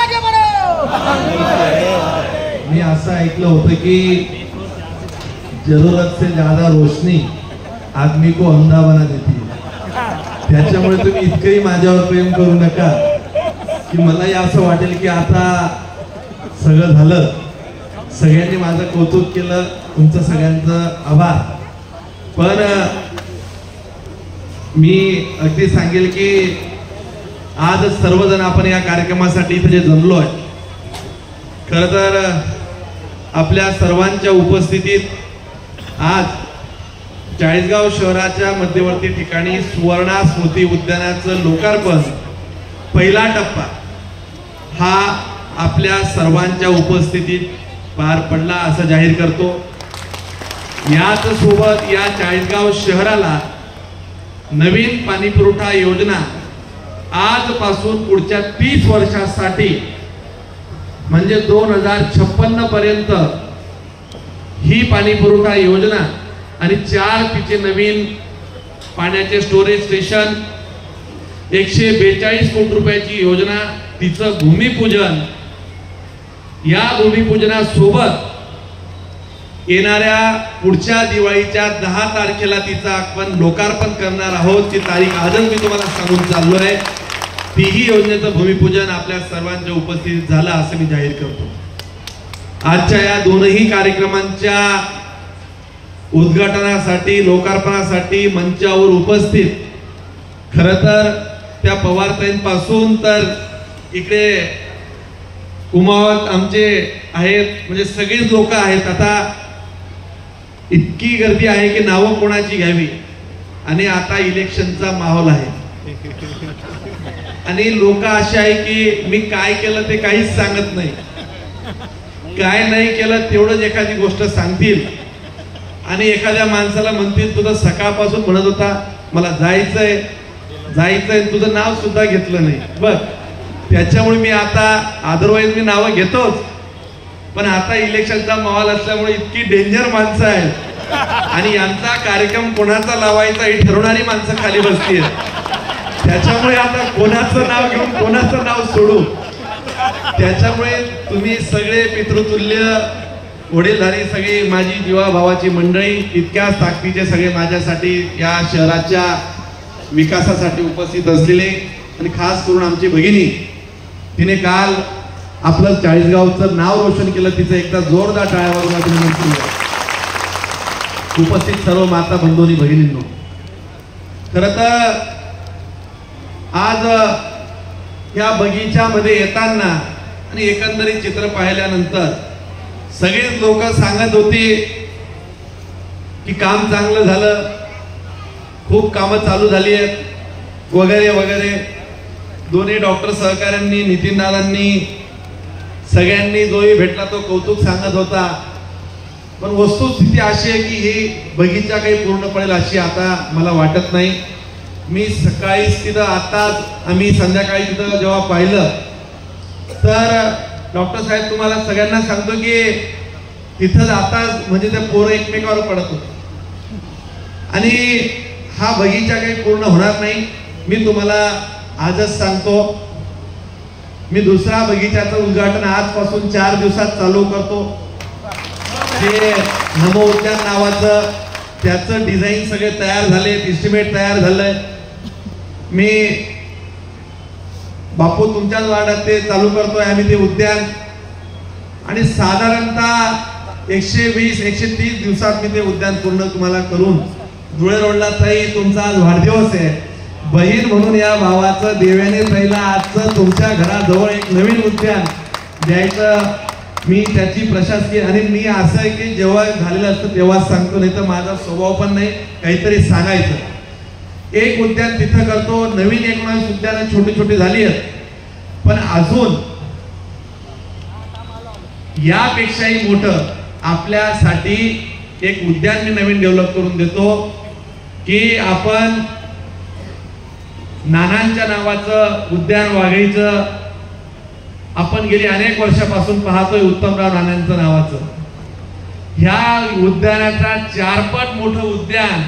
आगे बढ़ो। मी असं ऐकलं होतं की जरूरत से ज्यादा रोशनी आदमी को अंधा बना देती है. त्याच्यामुळे तुम्ही इतकंही माझ्यावर प्रेम करू नका की मलाही असं वाटेल की आता सगळं झालं. सगळ्यांनी माझं कौतुक केलं, तुमचं सगळ्यांचं आभार. पण मी अगदी सांगेल की आज सर्वजण आपण या कार्यक्रमासाठी इथे जे जमलो आहे, खरं तर आपल्या सर्वांच्या उपस्थितीत आज चाळीसगाव शहराच्या मध्यवर्ती ठिकाणी सुवर्णा स्मृती उद्यानाचं लोकार्पण पहिला टप्पा हा आपल्या सर्वांच्या उपस्थितीत पार पडला असं जाहीर करतो. याच सोबत या चाळीसगाव शहराला नवीन पाणी पुरवठा योजना आजपासून पुढच्या 30 वर्षांसाठी म्हणजे 2056 पर्यंत ही पाणी पुरवठा योजना आणि 4 तिचे नवीन पाण्याचे स्टोरेज स्टेशन, 142 कोटी रुपयाची योजना, तिचं भूमिपूजन, या भूमिपूजनासोबत येणाऱ्या पुढच्या दिवाळीच्या 10 तारखेला तिचं आपण लोकार्पण करणार आहोत. ती तारीख आजच मी तुम्हाला सांगून चाललो आहे. तीही योजनेचं भूमिपूजन आपल्या सर्वांच्या उपस्थितीत झालं असं मी जाहीर करतो. आजच्या या दोनही कार्यक्रमांच्या उद्घाटनासाठी लोकार्पणासाठी मंचावर उपस्थित खरं तर त्या पवारताईंपासून तर इकडे कुमावत आमचे आहेत, म्हणजे सगळीच लोक आहेत. आता इतकी गर्दी आहे की नावं कोणाची घ्यावी. आणि आता इलेक्शनचा माहोल आहे आणि लोक असे आहे की मी काय केलं ते काहीच सांगत नाही, काय नाही केलं तेवढंच एखादी गोष्ट सांगतील आणि एखाद्या माणसाला म्हणतील तुझं सकाळपासून म्हणत होता मला जायचंय जायचंय, तुझं नाव सुद्धा घेतलं नाही. बघ, त्याच्यामुळे मी आता अदरवाईज मी नावं घेतोच, पण आता इलेक्शनचा माहोल असल्यामुळे इतकी डेंजर माणसं आहेत आणि यांचा कार्यक्रम कोणाचा लावायचा ही ठरवणारी माणसं खाली बसती आहेत. त्याच्यामुळे आता कोणाचं नाव घेऊन कोणाचं नाव सोडू. त्याच्यामुळे तुम्ही सगळे पितृतुल्य वडीलधारी सगळी माझी जीवा भावाची मंडळी इतक्याच ताकदीचे सगळे माझ्यासाठी या शहराच्या विकासासाठी उपस्थित असलेले आणि खास करून आमची भगिनी, तिने काल आपलं चाळीसगावचं नाव रोशन केलं. तिचं एकदा जोरदार टाळ्यावरून अभिनंदन केलं. उपस्थित सर्व माता बंधूंनी भगिनींनो, खरं तर आज या बगीच्यामध्ये येताना आणि एकंदरीत चित्र पाहिल्यानंतर सगळेच लोक सांगत होते की काम चांगलं झालं, खूप कामं चालू झाली आहेत वगैरे वगैरे. दोन्ही डॉक्टर सहकाऱ्यांनी, नितीन दादांनी, सगळ्यांनी जोही भेटला तो कौतुक सांगत होता. पण वस्तुस्थिती अशी आहे की ही बगीचा काही पूर्ण पडेल अशी आता मला वाटत नाही. मी सकाळीच तिथं आताच आम्ही संध्याकाळी तिथं जेव्हा पाहिलं तर डॉक्टर साहेब तुम्हाला सगळ्यांना सांगतो की तिथं आताच म्हणजे ते पोरं एकमेकावर पडत होते आणि हा बगीचा काही पूर्ण होणार नाही. मी तुम्हाला आजच सांगतो, मी दुसरा बगीच्याचं उद्घाटन आजपासून 4 दिवसात चालू करतो. ते नमो उद्यान नावाचं त्याचं डिझाईन सगळे तयार झाले, एस्टिमेट तयार झालंय. मी बापू तुमच्याच वार्डात ते चालू करतोय आम्ही ते उद्यान आणि साधारणतः 120-130 दिवसात मी ते उद्यान पूर्ण तुम्हाला करून धुळे रोडला ताई तुमचा आज वाढदिवस आहे. बहीण म्हणून या भावाचं देव्याने ताईला आजचं तुमच्या घराजवळ एक नवीन उद्यान द्यायचं. मी त्याची प्रशासकीय आणि मी असं आहे की जेव्हा झालेलं असतं तेव्हाच सांगतो, नाही तर माझा स्वभाव पण नाही काहीतरी सांगायचं. एक उद्यान तिथं करतो. नवीन 19 उद्यानं छोटी छोटी झाली आहेत, पण अजून यापेक्षाही मोठं आपल्यासाठी एक उद्यान मी नवीन डेव्हलप करून देतो की आपण नानांच्या नावाचं उद्यान वाघळीचं आपण गेली अनेक वर्षापासून पाहतोय. उत्तमराव नानांचं नावाचं ह्या उद्यानाचा 4 पट मोठं उद्यान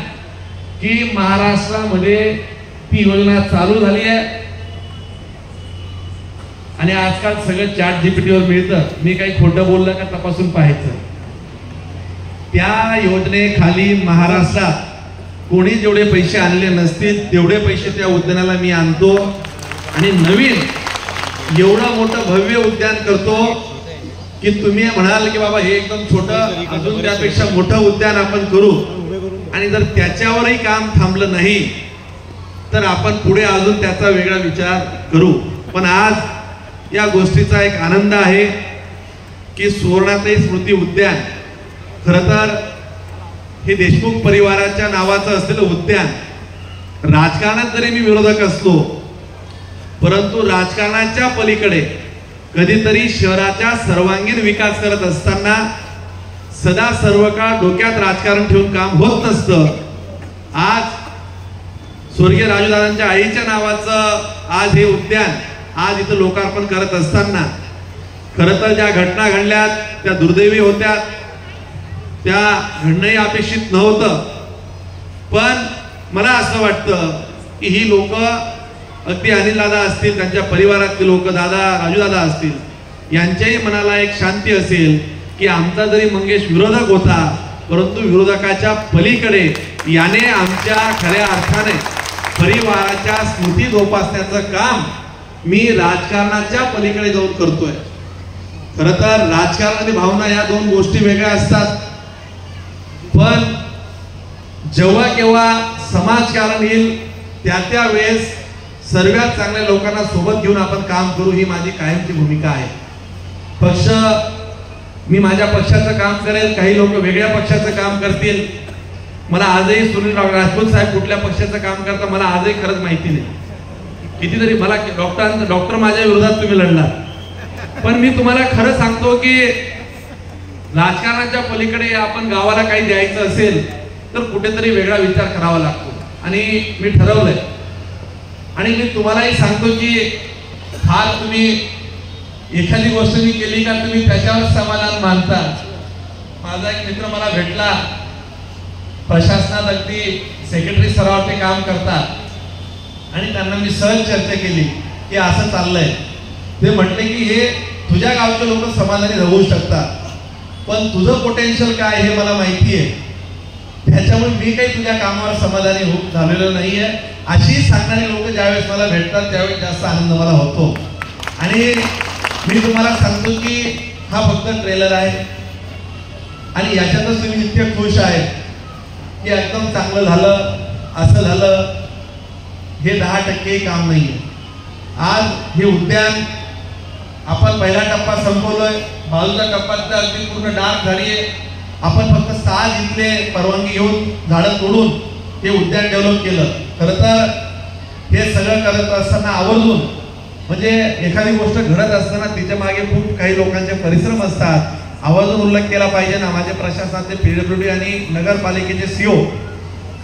की महाराष्ट्रामध्ये ती योजना चालू झाली आहे आणि आजकाल सगळं चॅट जीपीटीवर मिळतं, मी काही खोटं बोललं का तपासून पाहायचं. त्या योजनेखाली महाराष्ट्रात कोणी जेवढे पैसे आणले नसतील तेवढे पैसे त्या उद्यानाला मी आणतो आणि नवीन एवढं मोठं भव्य उद्यान करतो की तुम्ही म्हणाल की बाबा हे एकदम छोटं, अजून त्यापेक्षा मोठं उद्यान आपण करू. आणि जर त्याच्यावरही काम थांबलं नाही तर आपण पुढे अजून त्याचा वेगळा विचार करू. पण आज या गोष्टीचा एक आनंद आहे की सुवर्णाताई स्मृती उद्यान खरं तर हे देशमुख परिवाराच्या नावाचं असलेलं उद्यान, राजकारणात जरी मी विरोधक असलो परंतु राजकारणाच्या पलीकडे कधीतरी शहराचा सर्वांगीण विकास करत असताना सदा सर्व काळ डोक्यात राजकारण ठेवून काम होत नसतं. आज स्वर्गीय राजूदादांच्या आईच्या नावाचं आज हे उद्यान आज इथं लोकार्पण करत असताना खरं तर ज्या घटना घडल्यात त्या दुर्दैवी होत्या, त्या घडणंही अपेक्षित नव्हतं. पण मला असं वाटतं की ही लोक अगदी अनिल दादा असतील, त्यांच्या परिवारातले लोक, दादा राजूदादा असतील, यांच्याही मनाला एक शांती असेल की आमचा जरी मंगेश विरोधक होता परंतु विरोधकाच्या पलीकडे याने आमच्या खऱ्या अर्थाने परिवाराच्या स्मृती जोपासण्याचं काम मी राजकारणाच्या पलीकडे जाऊन करतोय. खरं तर राजकारण आणि भावना या दोन गोष्टी वेगळ्या असतात. पण जेव्हा केव्हा समाजकारण येईल त्या वेळेस सर्वात चांगल्या लोकांना सोबत घेऊन आपण काम करू, ही माझी कायमची भूमिका आहे. पक्ष, मी माझ्या पक्षाचं काम करेल, काही लोक वेगळ्या पक्षाचं काम करतील. मला आजही सुनील राजपूत साहेब कुठल्या पक्षाचं काम करता मला आजही खरंच माहिती नाही. कितीतरी मला डॉक्टर माझ्या विरोधात तुम्ही लढला, पण मी तुम्हाला खरं सांगतो की राजकारणाच्या पलीकडे आपण गावाला काही द्यायचं असेल तर कुठेतरी वेगळा विचार करावा लागतो. आणि मी ठरवलंय आणि मी तुम्हालाही सांगतो की फार तुम्ही एखादी गोष्ट मी केली का तुम्ही त्याच्यावर समाधान मानता. माझा एक मित्र मला भेटला, प्रशासनात अगदी सेक्रेटरी स्तरावर काम करतात आणि त्यांना मी सहज चर्चा केली की असं चाललंय. ते म्हटले की हे तुझ्या गावचे लोक समाधानी राहू शकतात पण तुझं पोटेन्शियल काय हे मला माहिती आहे, त्याच्यामुळे मी काही तुझ्या कामावर समाधानी झालेलो नाहीये. अशी सांगणारी लोक ज्यावेळेस मला भेटतात त्यावेळेस जास्त आनंद मला होतो. आणि मी तुम्हाला सांगतो की हा फक्त ट्रेलर आहे आणि याच्यातच तुम्ही इतके खुश आहे की एकदम चांगलं झालं, असं झालं, हे 10% काम नाहीये. आज हे उद्यान आपण पहिला टप्पा संपवलोय, बाजूचा टप्पा तर अगदी पूर्ण डार्क झालीये. आपण फक्त 6 इथले परवानगी घेऊन झाडं तोडून हे उद्यान डेव्हलप केलं. खरं तर हे सगळं करत असताना आवर्जून म्हणजे एखादी गोष्ट घडत असताना तिच्या मागे खूप काही लोकांचे परिश्रम असतात, आवर्जून उल्लेख केला पाहिजे ना. माझे प्रशासनाचे पीडब्ल्यूडी आणि नगरपालिकेचे सीओ,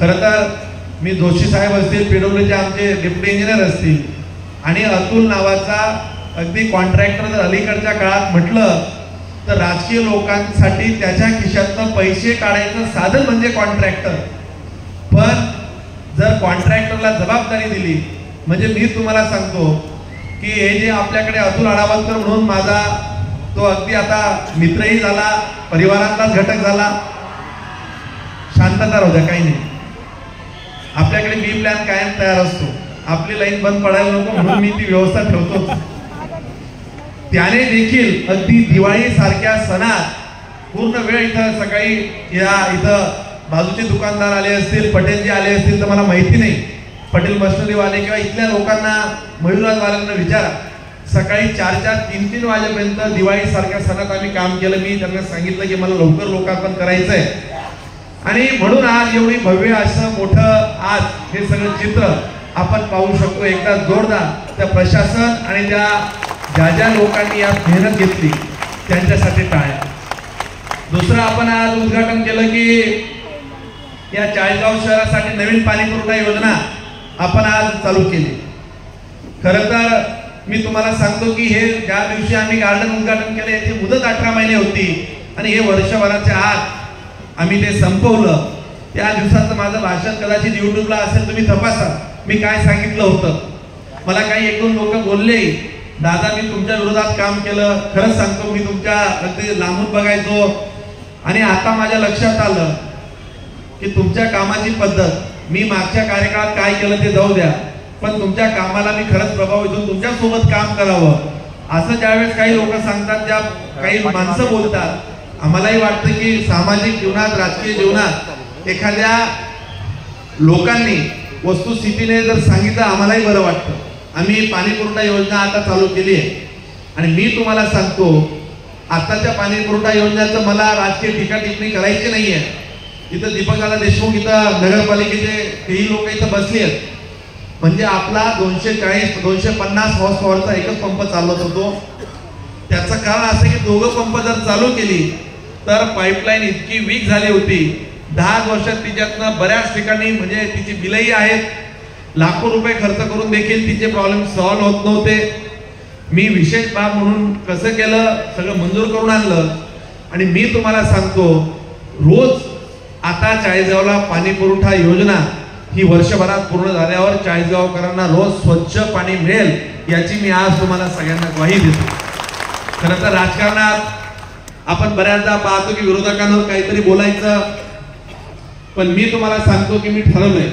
खरं तर मी जोशी साहेब असतील, पीडब्ल्यूडीचे आमचे डेप्युटी इंजिनियर असतील आणि अतुल नावाचा अगदी कॉन्ट्रॅक्टर जर अलीकडच्या काळात म्हटलं तर राजकीय लोकांसाठी त्याच्या खिशातनं पैसे काढायचं साधन म्हणजे कॉन्ट्रॅक्टर. पण जर कॉन्ट्रॅक्टरला जबाबदारी दिली म्हणजे मी तुम्हाला सांगतो की हे जे आपल्याकडे अतुल अडावलकर म्हणून माझा तो अगदी आता मित्रही झाला, परिवारातलाच घटक झाला. शांतता राहू द्या, काही नाही. आपल्याकडे बी प्लॅन कायम तयार असतो, आपली लाईन बंद पडायला नको म्हणून मी ती व्यवस्था ठेवतो. त्याने देखील अगदी दिवाळी सारख्या सणात पूर्ण वेळ इथं सकाळी इथं बाजूचे दुकानदार आले असतील, पटेलजी आले असतील तर मला माहिती नाही, पटेल मशिनरीवाले किंवा इथल्या लोकांना, मयूरवाल्यांना विचारा. सकाळी 4-4, 3-3 वाजेपर्यंत दिवाळी सारख्या सणात आम्ही काम केलं. मी त्यांना सांगितलं की मला लवकर लोकार्पण करायचंय आणि म्हणून आज एवढी भव्य असं मोठं आज हे सगळं चित्र आपण पाहू शकतो. एकदा जोरदार त्या प्रशासन आणि त्या ज्या लोकांनी यात मेहनत घेतली त्यांच्यासाठी टाळ्या. दुसरं आपण आज उद्घाटन केलं की या चाळीसगाव शहरासाठी नवीन पाणी पुरवठा योजना आपण आज चालू केली. खरं तर मी तुम्हाला सांगतो की हे ज्या दिवशी आम्ही गार्डन उद्घाटन केलं याची मुदत 18 महिने होती आणि हे वर्षभराच्या आत आम्ही ते संपवलं. त्या दिवसाचं माझं भाषण कदाचित युट्यूबला असेल, तुम्ही तपासा मी काय सांगितलं होतं. मला काही 1-2 लोक बोलले दादा मी तुमच्या विरोधात काम केलं, खरंच सांगतो मी तुमच्या अगदी लांबून बघायचो आणि आता माझ्या लक्षात आलं की तुमच्या कामाची पद्धत मी मागच्या कार्यकाळात काय केलं ते जाऊ द्या, पण तुमच्या कामाला मी खरंच प्रभावित होऊन तुमच्या सोबत काम करावं असं ज्यावेळेस काही लोक सांगतात, ज्या काही माणसं बोलतात, आम्हालाही वाटतं की सामाजिक जीवनात राजकीय जीवनात एखाद्या लोकांनी वस्तुस्थितीने जर सांगितलं आम्हालाही बरं वाटतं. आम्ही पाणी पुरवठा योजना आता चालू केली आहे आणि मी तुम्हाला सांगतो आताच्या पाणी पुरवठा योजनेचं मला राजकीय टीका टिप्पणी करायची नाहीये. इथं दीपकदादा देशमुख इथं नगरपालिकेचे काही लोक इथं बसली आहेत, म्हणजे आपला 240-250 हॉर्स पॉवरचा एकच पंप चालवत होतो. त्याचं कारण असं की दोघं पंप जर चालू केली तर पाईपलाईन इतकी वीक झाली होती, 10 वर्षात तिच्यातनं बऱ्याच ठिकाणी म्हणजे तिची बिलही आहेत, लाखो रुपये खर्च करून देखील तिचे प्रॉब्लेम सॉल्व्ह होत नव्हते. मी विशेष बाब म्हणून कसं केलं, सगळं मंजूर करून आणलं आणि मी तुम्हाला सांगतो रोज आता चाळीसगावला पाणी पुरवठा योजना ही वर्षभरात पूर्ण झाल्यावर चाळीसगावकरांना रोज स्वच्छ पाणी मिळेल याची मी आज तुम्हाला सगळ्यांना ग्वाही देतो. खरं तर राजकारणात आपण बऱ्याचदा पाहतो की विरोधकांवर काहीतरी बोलायचं, पण मी तुम्हाला सांगतो की मी ठरवलंय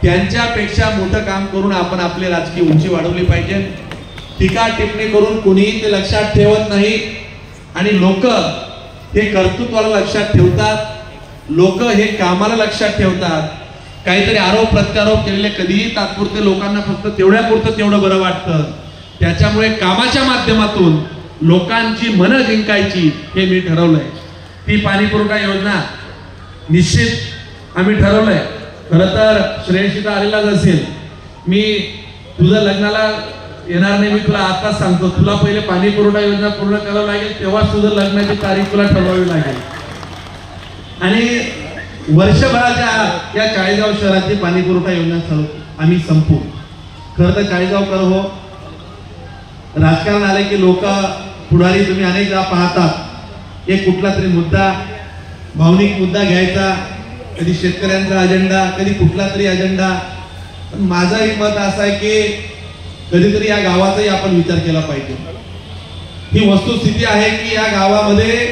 त्यांच्यापेक्षा मोठं काम करून आपण आपली राजकीय उंची वाढवली पाहिजे. टीका टिप्पणी करून कोणीही ते लक्षात ठेवत नाही आणि लोक हे कर्तृत्वाला लक्षात ठेवतात, लोक हे कामाला लक्षात ठेवतात. काहीतरी आरोप प्रत्यारोप केलेले कधीही तात्पुरते लोकांना फक्त तेवढ्यापुरतं तेवढं बरं वाटतं. त्याच्यामुळे कामाच्या माध्यमातून लोकांची मनं जिंकायची हे मी ठरवलंय. ती पाणी पुरवठा योजना निश्चित आम्ही ठरवलंय. खरं तर श्रेयशीता आलेलाच असेल, मी तुझं लग्नाला येणार नाही, मी तुला आताच सांगतो तुला पहिले पाणी पुरवठा योजना पूर्ण करावं लागेल, तेव्हाच तुझं लग्नाची तारीख तुला ठरवावी लागेल. आणि वर्षभराच्या या चाळीसगाव शहराची पाणी पुरवठा योजना आम्ही संपू. खरं तर चाळीसगावकर हो, राजकारण आले की लोक पुढारी तुम्ही अनेकदा पाहतात एक कुठला तरी मुद्दा, भावनिक मुद्दा घ्यायचा, कधी शेतकऱ्यांचा अजेंडा, कधी कुठला तरी अजेंडा. पण माझं एक मत असं आहे की कधीतरी या गावाचाही आपण विचार केला पाहिजे. ही वस्तुस्थिती आहे की या गावामध्ये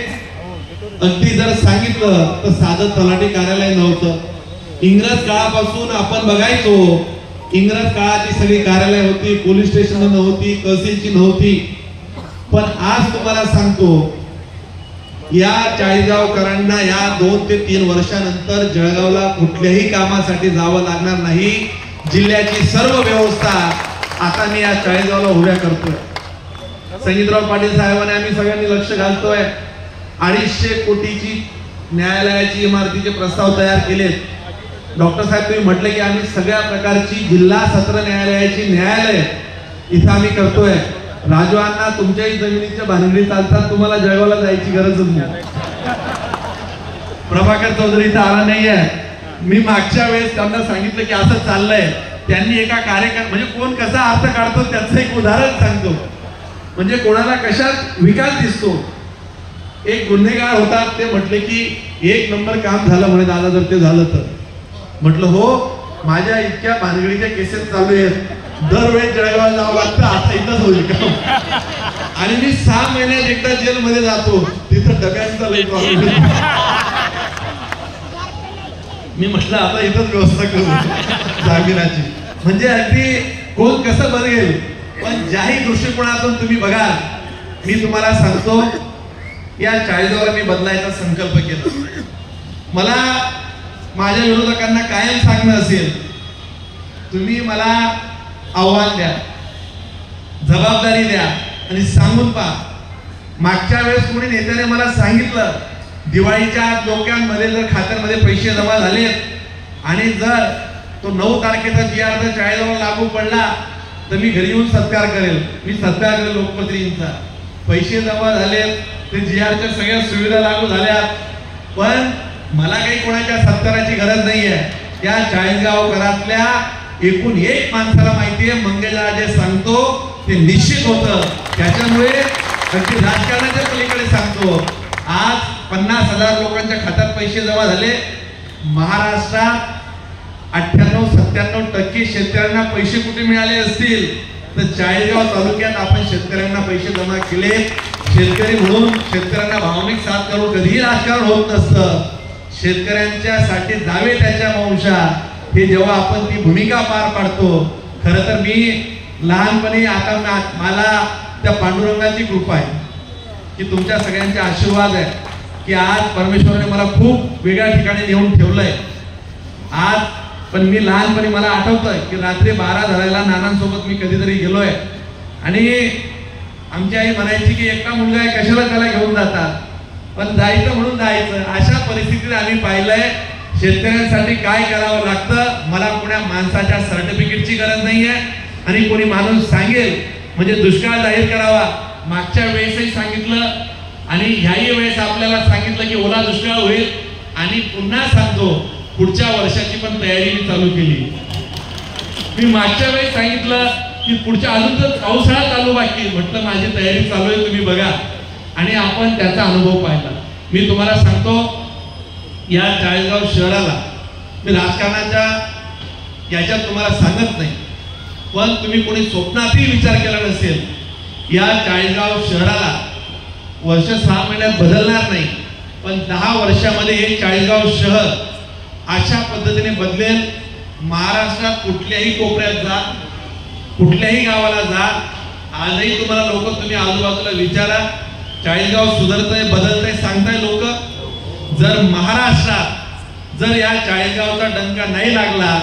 अगदी जर सांगितलं तर साधं तलाठी कार्यालय नव्हतं. इंग्रज काळापासून आपण बघायचो, इंग्रज काळाची सगळी कार्यालय होती, पोलीस स्टेशन नव्हती, तहसीलची नव्हती. पण आज तुम्हाला सांगतो या चाळीसगावकरांना या 2 ते 3 वर्षानंतर जळगावला कुठल्याही कामासाठी जावं लागणार नाही. जिल्ह्याची सर्व व्यवस्था आता मी या चाळीसगावला उभ्या करतोय. संगीतराव पाटील साहेबांनी आम्ही सगळ्यांनी लक्ष घालतोय. 250 कोटीची न्यायालयाची इमारतीचे प्रस्ताव तयार केलेत. डॉक्टर साहेब तुम्ही म्हटले की आम्ही सगळ्या प्रकारची जिल्हा सत्र न्यायालयाची न्यायालय इथं आम्ही करतोय. राजवांना तुमच्याही जमिनीच्या भानगडी चालतात, तुम्हाला जळगावला जायची गरजच नाही. प्रभाकर चौधरी इथं आला नाहीये. मी मागच्या वेळेस त्यांना सांगितलं की असं चाललंय. त्यांनी एका कार्यक्रम म्हणजे कोण कसा अर्थ काढतो त्याचं एक उदाहरण सांगतो, म्हणजे कोणाला कशात विकास दिसतो. एक गुन्हेगार होता, ते म्हटले की 1 नंबर काम झालं म्हणे दादा जर ते झालं तर. म्हटलं हो, माझ्या इतक्या भानगडीच्या केसेस चालू आहेत, दरवेळेस जळगावला जावं लागतं, आता इथंच होईल का. आणि मी 6 महिन्यात एकदा जेलमध्ये जातो, तिथं डब्यांचा लई प्रॉब्लेम. मी म्हटलं आता इथंच व्यवस्था करू जामिनाची. म्हणजे अगदी कोण कसं बदलेल, पण ज्याही दृष्टिकोनातून तुम्ही बघा, मी तुम्हाला सांगतो या चाळीसगावला मी बदलायचा संकल्प केला. मला माझ्या विरोधकांना कायम सांगणं असेल, तुम्ही मला आव्हान द्या, जबाबदारी द्या आणि सांगून पहा. मागच्या वेळेस कोणी नेत्याने मला सांगितलं दिवाळीच्या लोकांमध्ये जर खात्यामध्ये पैसे जमा झाले आणि जर तो 9 तारखेचा GR जर चाळीसगावला लागू पडला तर मी घरी येऊन सत्कार करेल. मी सत्कार करेल लोकप्रतिनिधींचा. पैसे जमा झाले, ते GRच्या सगळ्या सुविधा लागू झाल्या, पण मला काही कोणाच्या सत्काराची गरज नाहीये. या चाळीसगावकरातल्या एकूण एक माणसाला माहितीये मंगेशला जे सांगतो ते निश्चित होतं. त्याच्यामुळे अगदी राजकारणाच्या पलीकडे सांगतो, आज 50,000 लोकांच्या खात्यात पैसे जमा झाले. महाराष्ट्रात 98-97% शेतकऱ्यांना पैसे कुठे मिळाले असतील तर चाळीसगाव तालुक्यात आपण शेतकऱ्यांना पैसे जमा केले, शेतकरी म्हणून शेतकऱ्यांना भावनिक साथ करून कधीही राजकारण होत नसतं, शेतकऱ्यांच्या साठी जावे त्याच्या वंशा, हे जेव्हा आपण ती भूमिका पार पाडतो. खरं तर मी लहानपणी, आता मला त्या पांडुरंगाची कृपा आहे की तुमच्या सगळ्यांचे आशीर्वाद आहे की आज परमेश्वराने मला खूप वेगळ्या ठिकाणी नेऊन ठेवलंय आज. पण मी लहानपणी मला आठवतंय की रात्री 12 धरायला नानांसोबत मी कधीतरी गेलोय आणि आमची आई म्हणायची की एकटा मुलगा आहे कशाला त्याला घेऊन जातात, पण जायचं म्हणून जायचं. अशा परिस्थितीत आम्ही पाहिलंय शेतकऱ्यांसाठी काय करावं लागतं. मला कोणा माणसाच्या सर्टिफिकेटची गरज नाहीये आणि कोणी माणूस सांगेल म्हणजे दुष्काळ जाहीर करावा. मागच्या वेळेसही सांगितलं आणि ह्याही वेळेस आपल्याला सांगितलं की ओला दुष्काळ होईल आणि पुन्हा सांगतो पुढच्या वर्षाची पण तयारी मी चालू केली. मी मागच्या वेळेस सांगितलं की पुढच्या अजून तर पावसाळा चालू बाकी, म्हटलं माझी तयारी चालू आहे तुम्ही बघा, आणि आपण त्याचा अनुभव पाहिला. मी तुम्हाला सांगतो या चाळीसगाव शहराला मी राजकारणाच्या याच्यात तुम्हाला सांगत नाही, पण तुम्ही कोणी स्वप्नातही विचार केला नसेल या चाळीसगाव शहराला वर्ष 6 महिन्यात बदलणार नाही, पण 10 वर्षामध्ये हे चाळीसगाव शहर अशा पद्धतीने बदलेल. महाराष्ट्रात कुठल्याही कोपऱ्यात जा, कुठल्याही गावाला जा, आजही तुम्हाला लोक तुम्ही आजूबाजूला विचारा चाळीसगाव सुधारतंय बदलतंय सांगताय लोक. जर महाराष्ट्रात जर या चाळीसगावचा डंका नाही लागला,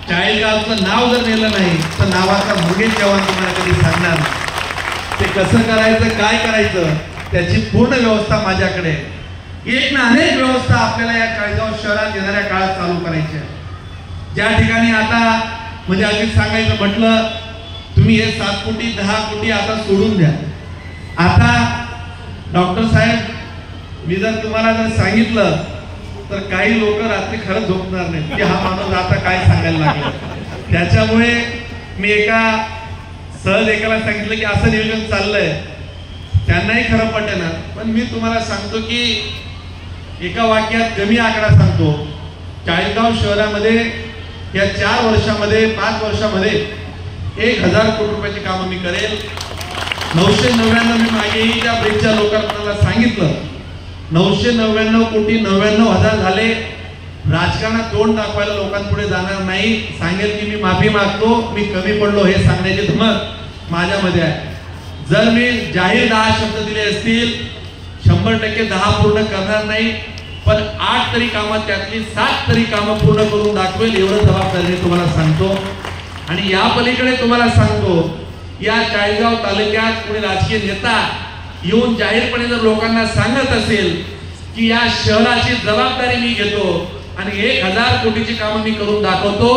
चाळीसगावचं नाव जर नेलं नाही तर नावाचा मुंगेश जवान तुम्हाला कधी सांगणार नाही. ते कसं करायचं काय करायचं त्याची पूर्ण व्यवस्था माझ्याकडे. एक ना अनेक व्यवस्था आपल्याला या चाळीसगाव शहरात येणाऱ्या काळात चालू करायच्या. ज्या ठिकाणी आता म्हणजे अगदी सांगायचं म्हटलं तुम्ही हे 7 कोटी 10 कोटी आता सोडून द्या. आता डॉक्टर साहेब मी जर तुम्हाला जर सांगितलं तर काही लोक रात्री खरंच झोपणार नाही की हा माणूस आता काय सांगायला लागला. त्याच्यामुळे मी सहज एकाला सांगितलं की असं नियोजन चाललंय, त्यांनाही खरं पटेना, पण मी तुम्हाला सांगतो की एका वाक्यात कमी आकडा सांगतो. चाळीसगाव शहरामध्ये या 4 वर्षामध्ये 5 वर्षामध्ये 1000 कोटी रुपयाची कामं मी करेल. 999 मी मागेही त्या ब्रिजच्या लोकांना सांगितलं 999 कोटी 99,000 झाले. राजकारणात तोंड दाखवायला लोकांपुढे जाणार नाही, सांगेल की मी माफी मागतो, मी कमी पडलो हे सांगण्याची धमक माझ्यामध्ये आहे. जर मी जाहीर 10 शब्द दिले असतील 100% 10 पूर्ण करणार नाही, पण 8 तरी कामं त्यातली 7 तरी कामं पूर्ण करून दाखवेल एवढं जबाबदारी तुम्हाला सांगतो. आणि या पलीकडे तुम्हाला सांगतो या चाळीसगाव तालुक्यात कोणी राजकीय नेता येऊन जाहीरपणे जर लोकांना सांगत असेल की या शहराची जबाबदारी मी घेतो आणि 1000 कोटीची कामं मी करून दाखवतो,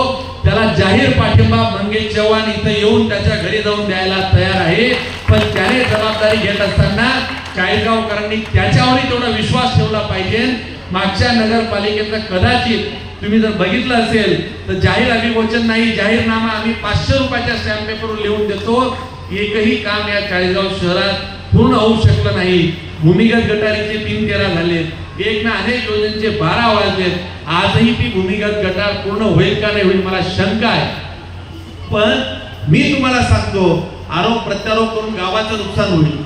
त्याला जाहीर पाठिंबा मंगेश चव्हाण इथं येऊन त्याच्या घरी जाऊन द्यायला तयार आहे. पण त्याने जबाबदारी घेत असताना चाळीसगावकरांनी त्याच्यावरही तेवढा विश्वास ठेवला पाहिजे. मागच्या नगरपालिकेचं कदाचित तुम्ही जर बघितलं असेल तर जाहीर अभिवचन नाही, जाहीरनामा आम्ही 500 रुपयाच्या स्टॅम्प पेपरवर लिहून देतो. एकही काम या चाळीसगाव शहरात पूर्ण होऊ शकलं नाही. भूमिगत गटारीचे 3-13 झाले, एक ना अनेक योजनेचे 12 वाजले. आजही ती भूमिगत गटार पूर्ण होईल का नाही होईल मला शंका आहे. पण मी तुम्हाला सांगतो आरोप प्रत्यारोप करून गावाचं नुकसान होईल.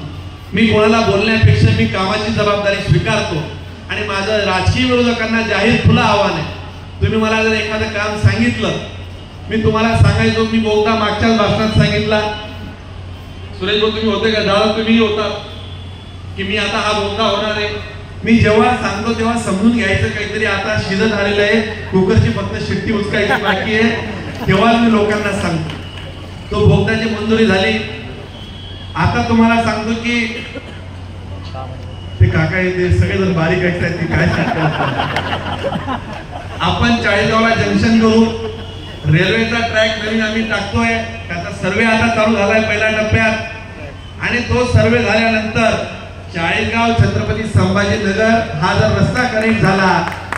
मी कोणाला बोलण्यापेक्षा मी कामाची जबाबदारी स्वीकारतो आणि माझं राजकीय विरोधकांना जाहीर खुलं आव्हान आहे. तुम्ही मला जर एखादं काम सांगितलं, मी तुम्हाला सांगायचो, मी बहुधा मागच्याच भाषणात सांगितला, सुरेश भाऊ तुम्ही होते का, दादा तुम्ही होता की मी आता हा बोगदा होणार आहे. मी जेव्हा सांगतो तेव्हा समजून घ्यायचं काहीतरी आता शिजत आलेलं आहे, कुकरची फक्त शिट्टी उचकायची बाकी आहे, तेव्हा मी लोकांना सांगतो. तो बोगद्याची मंजुरी झाली. आता तुम्हाला सांगतो की ते काका येते सगळेजण बारीक ऐकतायत ते काय सांगतात. आपण चाळीसगावला जंक्शन करू, रेल्वेचा ट्रॅक नवीन आम्ही टाकतोय, त्याचा सर्वे आता चालू झालाय पहिल्या टप्प्यात आणि तो सर्वे झाल्यानंतर चाळीसगाव छत्रपती संभाजीनगर हा जर रस्ता कनेक्ट झाला,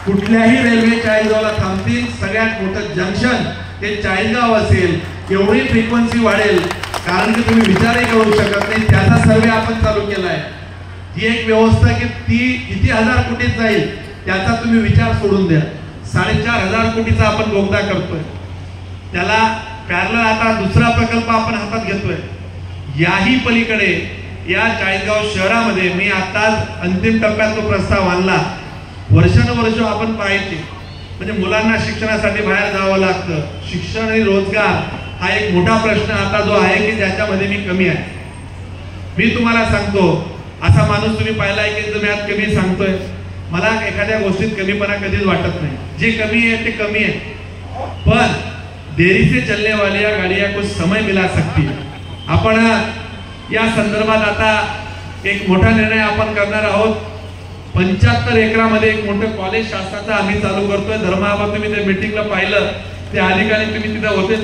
कुठल्याही रेल्वे चाळीसगावला थांबतील. सगळ्यात मोठं जंक्शन ते चाळीसगाव असेल, एवढी फ्रिक्वेन्सी वाढेल कारण की तुम्ही विचारही करू शकत नाही. त्याचा सर्वे आपण चालू केलाय. ती एक व्यवस्था की ती किती 1000 कोटीत जाईल त्याचा तुम्ही विचार सोडून द्या. 4500 कोटीचा आपण बोगदा करतोय, त्याला पॅरलल आता दुसरा प्रकल्प आपण हातात घेतोय. याही पलीकडे या चाळीसगाव शहरामध्ये मी आताच अंतिम टप्प्यात तो प्रस्ताव आणला. वर्षानुवर्ष आपण पाहायचे म्हणजे मुलांना शिक्षणासाठी बाहेर जावं लागतं. शिक्षण आणि रोजगार हा एक मोठा प्रश्न आता जो आहे की ज्याच्यामध्ये मी कमी आहे. मी तुम्हाला सांगतो, असा माणूस तुम्ही पाहिलाय की जो मी आज कमी सांगतोय. मला एखाद्या गोष्टीत कमीपणा कधीच वाटत नाही. जे कमी आहे ते कमी आहे, पण देरी से चलने वाली गाड़ियां कुछ समय मिला सकती है. आपण या संदर्भात आता एक मोठा निर्णय आपण करणार आहोत. 75 एकरामध्ये एक मोठं कॉलेज शासनाचं आम्ही चालू करतोय. धर्माबा तुम्ही त्या मीटिंगला पाहिलं, ते अधिकारी तुम्ही तिथे होते.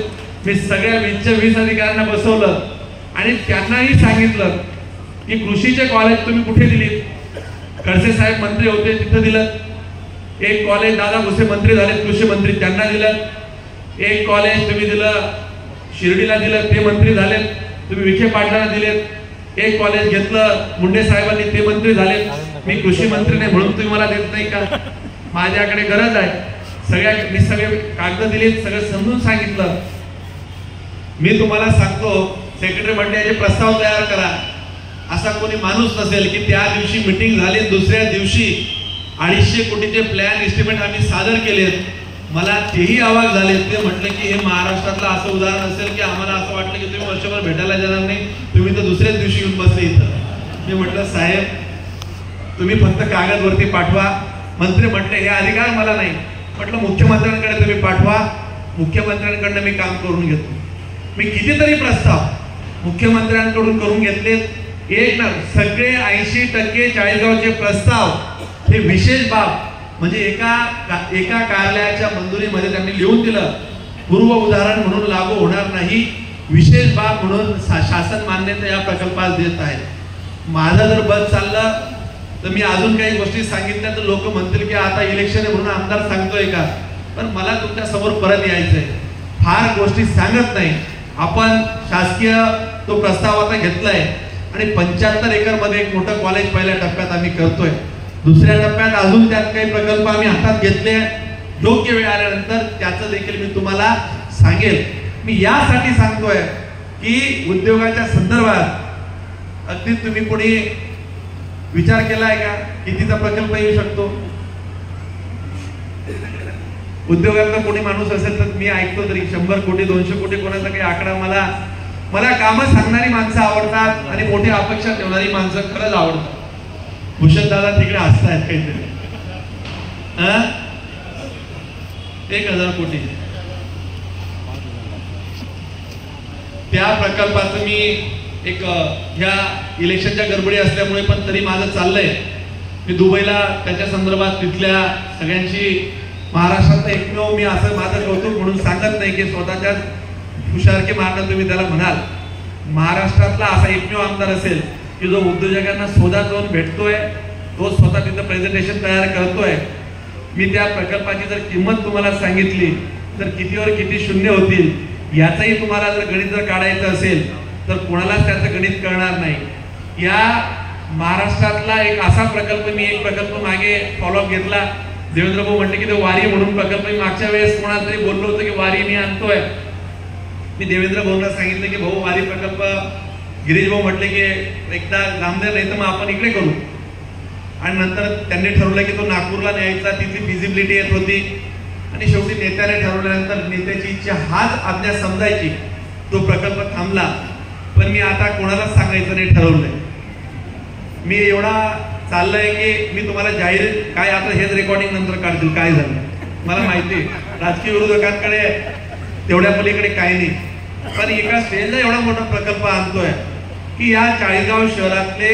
मी सगळ्या 20 अधिकाऱ्यांना बसवलं आणि त्यांनाही सांगितलं की कृषीचे कॉलेज तुम्ही कुठे दिलीत. खडसे साहेब मंत्री होते तिथे दिलं. एक कॉलेज दादा भुसे मंत्री झाले कृषी मंत्री, त्यांना दिलं. एक कॉलेज तुम्ही दिलं शिर्डीला दिलं, ते मंत्री झाले. तुम्ही विखे पाटलांना दिलेत. एक कॉलेज घेतलं मुंडे साहेबांनी, ते मंत्री झाले. मी कृषी मंत्री नाही म्हणून तुम्ही मला देत नाही का. माझ्याकडे गरज आहे. मी सगळे कागद दिलेत, सगळं समजून सांगितलं. मी तुम्हाला सांगतो, सेक्रेटरी मंडळाचे प्रस्ताव तयार करा. असा कोणी माणूस नसेल की त्या दिवशी मीटिंग झाली दुसऱ्या दिवशी 250 कोटीचे प्लॅन एस्टिमेट आम्ही सादर केलेत. मला तेही अवाक झाले. ते म्हटलं की हे महाराष्ट्रातलं असं उदाहरण असेल की आम्हाला असं वाटलं की तुम्ही वर्षभर भेटायला जाणार नाही, तुम्ही तर दुसऱ्याच दिवशी येऊन बसले इथं. मी म्हटलं साहेब तुम्ही फक्त कागदवरती पाठवा. मंत्री म्हटले हे अधिकार मला नाही. म्हटलं मुख्यमंत्र्यांकडे तुम्ही पाठवा, मुख्यमंत्र्यांकडनं मी काम करून घेतो. मी कितीतरी प्रस्ताव मुख्यमंत्र्यांकडून करून घेतलेत. एक ना सगळे 80% चाळीसगावचे प्रस्ताव हे विशेष बाब म्हणजे एका कार्यालयाच्या मंजुरीमध्ये त्यांनी लिहून दिलं. पूर्व उदाहरण म्हणून लागू होणार नाही, विशेष बाब म्हणून शासन मान्यता या प्रकल्पास देत आहे. माझं जर बस चाललं तर मी अजून काही गोष्टी सांगितल्या तर लोक म्हणतील की आता इलेक्शन आहे म्हणून आमदार सांगतोय का. पण मला तुमच्या समोर परत यायचंय. फार गोष्टी सांगत नाही. आपण शासकीय तो प्रस्ताव आता घेतलाय आणि 75 एकरमध्ये एक मोठं कॉलेज पहिल्या टप्प्यात आम्ही करतोय. दुसऱ्या टप्प्यात अजून त्यात काही प्रकल्प आम्ही हातात घेतले. योग्य वेळ आल्यानंतर त्याचं देखील मी तुम्हाला सांगेल. मी यासाठी सांगतोय की उद्योगाच्या संदर्भात अगदी तुम्ही कोणी विचार केलाय का कितीचा प्रकल्प येऊ शकतो. उद्योगातला कोणी माणूस असेल तर मी ऐकतो तरी 100 कोटी 200 कोटी कोणाचा काही आकडा. मला कामं सांगणारी माणसं आवडतात आणि मोठी अपेक्षा ठेवणारी माणसं खरंच आवडतात. भूषण दादा तिकडे हसतायत काहीतरी. 1000 कोटी त्या प्रकल्पाचं मी एक ह्या इलेक्शनच्या गडबडी असल्यामुळे पण तरी माझं चाललंय. मी दुबईला त्याच्या संदर्भात तिथल्या सगळ्यांची महाराष्ट्रात एकमेव मी असं माझं कौतुक म्हणून सांगत नाही की स्वतःच्याच हुशारकी मारणं तुम्ही त्याला म्हणाल. महाराष्ट्रातला असा एकमेव आमदार असेल की जो उद्योजकांना स्वतः जाऊन भेटतोय, तो स्वतः तिथं प्रेझेंटेशन तयार करतोय. मी त्या प्रकल्पाची जर किंमत तुम्हाला सांगितली तर कितीवर किती शून्य होतील याचंही तुम्हाला जर गणित जर काढायचं असेल तर कोणालाच त्याचं गणित कळणार नाही. या महाराष्ट्रातला एक असा प्रकल्प, मी एक प्रकल्प मागे फॉलोअप घेतला. देवेंद्र भाऊ म्हटले की ते वारी म्हणून प्रकल्प. मी मागच्या वेळेस कोणाला तरी बोललो होतो की वारी मी आणतोय. मी देवेंद्र भाऊंना सांगितलं की भाऊ वारी प्रकल्प, गिरीश भाऊ म्हटले की एकदा नामदेव नाही तर मग आपण इकडे करू. आणि नंतर त्यांनी ठरवलं की तो नागपूरला न्यायचा, तिथली फिजिबिलिटी येत होती. आणि शेवटी नेत्याने ठरवल्यानंतर नेत्याची इच्छा हाच आज्ञा समजायची, तो प्रकल्प थांबला. पण मी आता कोणालाच सांगायचं नाही ठरवलंय. मी एवढा चाललंय की मी तुम्हाला जाहीर काय आता हेच रेकॉर्डिंग नंतर काढतील काय झालं. मला माहिती राजकीय विरोधकांकडे तेवढ्या पलीकडे काही नाही. पण एका स्टेजला एवढा मोठा प्रकल्प आणतोय की या चाळीसगाव शहरातले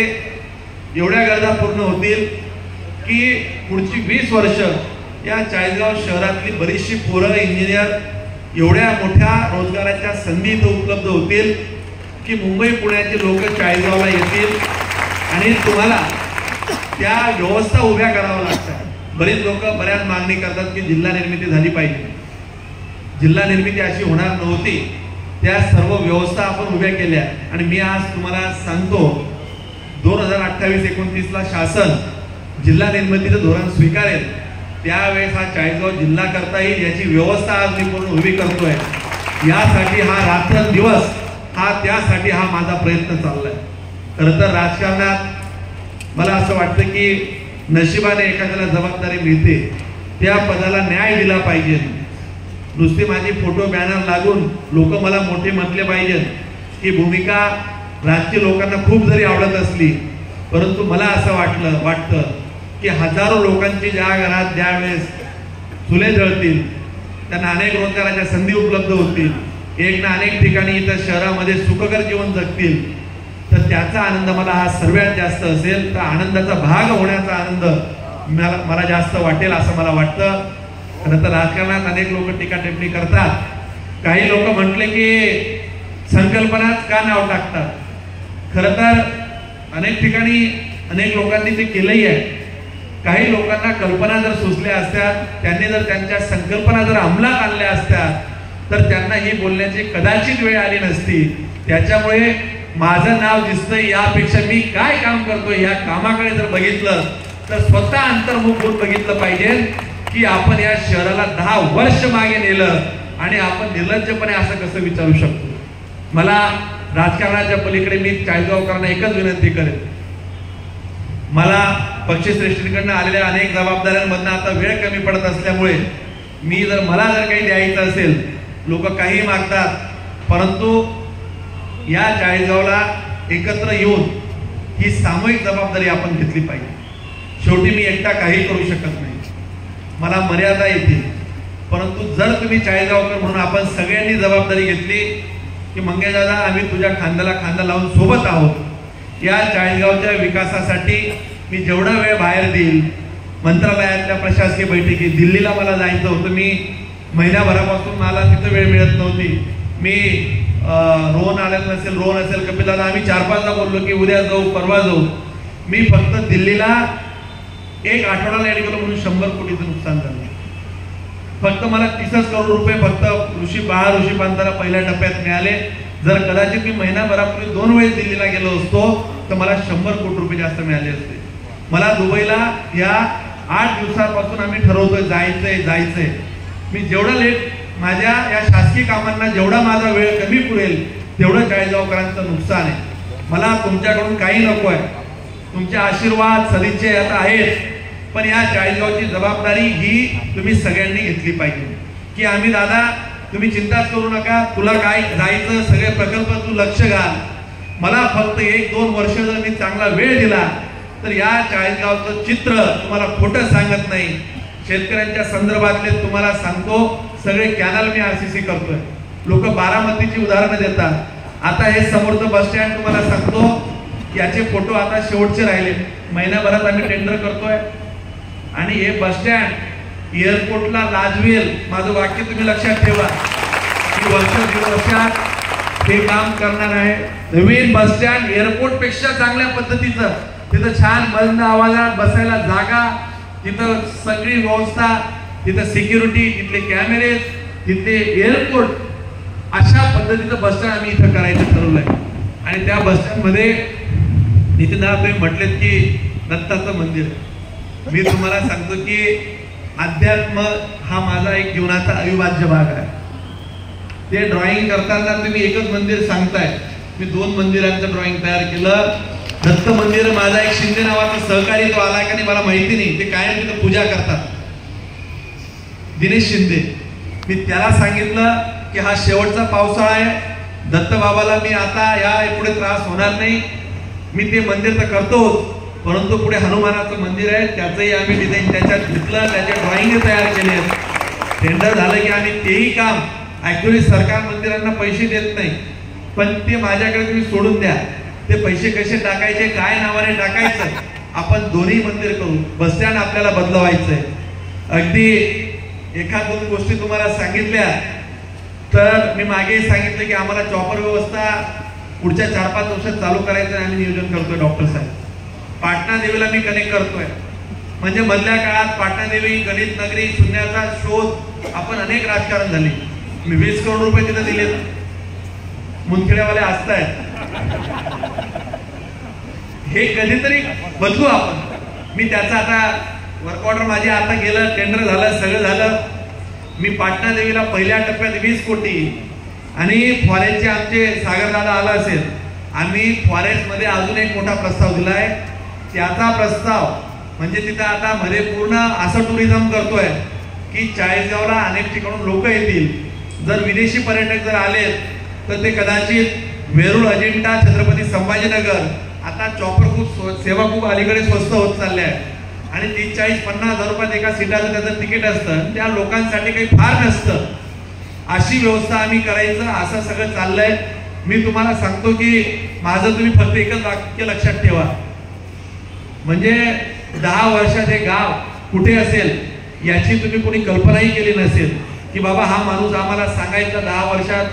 एवढ्या गरजा पूर्ण होतील की पुढची 20 वर्ष या चाळीसगाव शहरातली बरीचशी पोरं इंजिनियर एवढ्या मोठ्या रोजगाराच्या संधी इथं उपलब्ध होतील की मुंबई पुण्याचे लोक चाळीसगावला येतील आणि तुम्हाला त्या व्यवस्था उभ्या कराव्या लागतात. बरीच लोक बऱ्याच मागणी करतात की जिल्हा निर्मिती झाली पाहिजे. जिल्हा निर्मिती अशी होणार नव्हती. त्या सर्व व्यवस्था आपण उभ्या केल्या आणि मी आज तुम्हाला सांगतो 2028-29 ला शासन जिल्हा निर्मितीचं धोरण स्वीकारेल त्यावेळेस हा चाळीसगाव जिल्हा करता येईल याची व्यवस्था आज मी पूर्ण उभी करतोय. यासाठी हा रात्रंदिवस त्यासाठी हा माझा प्रयत्न चाललाय. खरं तर राजकारणात मला असं वाटतं की नशिबाने एखाद्याला जबाबदारी मिळते, त्या पदाला न्याय दिला पाहिजे. नुसते माझे फोटो बॅनर लागून लोक मला मोठे म्हटले पाहिजे ही भूमिका राजकीय लोकांना खूप जरी आवडत असली, परंतु मला असं वाटतं की हजारो लोकांची ज्या घरात ज्या वेळेस चुले जळतील, त्यांना अनेक रोजगाराच्या संधी उपलब्ध होतील, एक ना अनेक ठिकाणी इथं शहरामध्ये सुखकर जीवन जगतील, तर त्याचा आनंद मला हा सर्वात जास्त असेल. तर आनंदाचा भाग होण्याचा आनंद मला जास्त वाटेल असं मला वाटतं. खरं तर राजकारणात अनेक लोक टीका टिप्पणी करतात. काही लोक म्हटले की संकल्पनाच का नाव टाकतात. खरं तर अनेक ठिकाणी अनेक लोकांनी ते केलंही आहे. काही लोकांना कल्पना जर सुचल्या असत्या, त्यांनी जर त्यांच्या संकल्पना जर अंमलात आणल्या असत्या, तर त्यांना ही बोलण्याची कदाचित वेळ आली नसती. त्याच्यामुळे माझं नाव दिसतंय यापेक्षा मी काय काम करतोय या कामाकडे जर बघितलं तर स्वतः अंतर्मुख होऊन बघितलं पाहिजे की आपण या शहराला 10 वर्ष मागे नेलं आणि आपण निर्लज्जपणे असं कसं विचारू शकतो. मला राजकारणाच्या पलीकडे मी चाळीसगावकरांना एकच विनंती करेन. मला पक्षश्रेष्ठींकडून आलेल्या अनेक जबाबदाऱ्यांमधून आता वेळ कमी पडत असल्यामुळे मला जर काही द्यायचं असेल, लोक काही मागतात, परंतु या चाळीसगावला एकत्र येऊन ही सामूहिक जबाबदारी आपण घेतली पाहिजे. शेवटी मी एकटा काही करू शकत नाही, मला मर्यादा येतील, परंतु जर तुम्ही चाळीसगावकर म्हणून आपण सगळ्यांनी जबाबदारी घेतली की मंगेश दादा आम्ही तुझ्या खांद्याला खांदा लावून सोबत आहोत, या चाळीसगावच्या विकासासाठी मी जेवढा वेळ बाहेर देईल, मंत्रालयातल्या प्रशासकीय बैठकी, दिल्लीला मला जायचं होतं, मी महिन्याभरापासून मला तिथं वेळ मिळत नव्हती. मी रोहन असेल कपिलदादा, आम्ही 4-5दा बोललो की उद्या जाऊ परवा जाऊ. मी फक्त दिल्लीला एक आठवडा लेट गेलो म्हणून 100 कोटीचं नुकसान झालं. फक्त मला 30 करोड रुपये फक्त ऋषी पांताला पहिल्या टप्प्यात मिळाले. जर कदाचित मी महिनाभरापूर्वी 2 वेळेस दिल्लीला गेलो असतो तर मला 100 कोटी रुपये जास्त मिळाले असते. मला दुबईला या 8 दिवसापासून आम्ही ठरवतोय जायचंय. मी जेवढं लेट माझ्या या शासकीय कामांना जेवढा माझा वेळ कमी पुरेल तेवढं चाळीसगावकरांचं नुकसान आहे. मला तुमच्याकडून काही नको आहे, तुमचे आशीर्वाद सदिच्छे आता आहेत, पण या चाळीसगावची जबाबदारी ही तुम्ही सगळ्यांनी घेतली पाहिजे की आम्ही दादा तुम्ही चिंताच करू नका, तुला काय जायचं सगळे प्रकल्प तू लक्ष घाल. मला फक्त 1-2 वर्ष जर मी चांगला वेळ दिला तर या चाळीसगावचं चित्र तुम्हाला खोटं सांगत नाही. शेतकऱ्यांच्या संदर्भातले तुम्हाला सांगतो, सगळे कॅनल मी आरसीसी करतोय. लोक बारामतीची उदाहरणं देतात. आता हे समोरचं बस स्टँड तुम्हाला सांगतो, याचे फोटो आता शेवटचे राहिले. महिनाभरात आम्ही टेंडर करतोय आणि हे बस स्टँड एअरपोर्टला लाजवेल. माझं वाक्य तुम्ही लक्षात ठेवा की वर्षात हे काम करणार आहे. नवीन बस स्टँड एअरपोर्ट पेक्षा चांगल्या पद्धतीचं, तिथं छान बंद आवाजात बसायला जागा, तिथं सगळी व्यवस्था, तिथं सिक्युरिटी, तिथले कॅमेरे, तिथले एअरपोर्ट, अशा पद्धतीचं बस स्टँड आम्ही इथं करायचं ठरवलंय. आणि त्या बस स्टँड मध्ये नितीनदादा तुम्ही म्हटलेत की दत्ताचं मंदिर, मी तुम्हाला सांगतो की अध्यात्म हा माझा एक जीवनाचा अविभाज्य भाग आहे. ते ड्रॉइंग करताना तुम्ही एकच मंदिर सांगताय, मी 2 मंदिरांचं ड्रॉइंग तयार केलं. दत्त मंदिर माझा एक शिंदे नावाचा सहकारी तो आलाय का नाही मला माहिती नाही, ते कायम तिथं पूजा करतात, दिनेश शिंदे. मी त्याला सांगितलं की हा शेवटचा पावसाळा आहे, दत्त बाबाला मी आता या पुढे त्रास होणार नाही, मी ते मंदिर तर करतोच, परंतु पुढे हनुमानाचं मंदिर आहे त्याचंही आम्ही डिझाईन त्याच्यात घेतलं, त्याचे ड्रॉइंग तयार केले. टेंडर झालं की आम्ही तेही काम, ऍक्च्युअली सरकार मंदिरांना पैसे देत नाही, पण ते माझ्याकडे तुम्ही सोडून द्या, ते पैसे कसे टाकायचे, काय नावाने टाकायचं, आपण दोन्ही मंदिर करू. बस स्टँड आपल्याला बदलवायचंय. अगदी 1-2 गोष्टी तुम्हाला सांगितल्या, तर मी मागेही सांगितलं की आम्हाला चॉपर व्यवस्था पुढच्या 4-5 वर्षात चालू करायचं आम्ही नियोजन करतोय. डॉक्टर साहेब, पाटणा देवीला मी कनेक्ट करतोय, म्हणजे मधल्या काळात पाटणा देवी, गणित नगरी, शून्याचा शोध, आपण अनेक राजकारण झाले. मी 20 करोड रुपये तिथे दिले, मुंदखेड्यावाले असतायत, हे कधीतरी बदलू आपण. मी त्याचा आता वर्क ऑर्डर माझे आता गेलं, टेंडर झालं, सगळं झालं. मी पाटणा देवीला पहिल्या टप्प्यात 20 कोटी, आणि फॉरेस्टचे आमचे सागरदादा आला असेल, आम्ही फॉरेस्टमध्ये अजून एक मोठा प्रस्ताव दिलाय. त्याचा प्रस्ताव म्हणजे तिथं आता मध्ये पूर्ण असं टुरिझम करतोय की चाळीसगावला अनेक ठिकाणून लोक येतील. जर विदेशी पर्यटक जर आले तर ते कदाचित वेरूळ, अजिंठा, छत्रपती संभाजीनगर, आता चॉपर खूप सेवा खूप अलीकडे स्वस्त होत चालल्या आहे आणि 30-40-50 हजार रुपयात एका सीटाचं त्याचं तिकीट असतं. त्या लोकांसाठी काही फार नसतं. अशी व्यवस्था आम्ही करायचं असं सगळं चाललंय. मी तुम्हाला सांगतो की माझं तुम्ही फक्त एकच वाक्य लक्षात ठेवा, म्हणजे 10 वर्षात हे गाव कुठे असेल याची तुम्ही कोणी कल्पनाही केली नसेल की बाबा हा माणूस आम्हाला सांगायचा 10 वर्षात.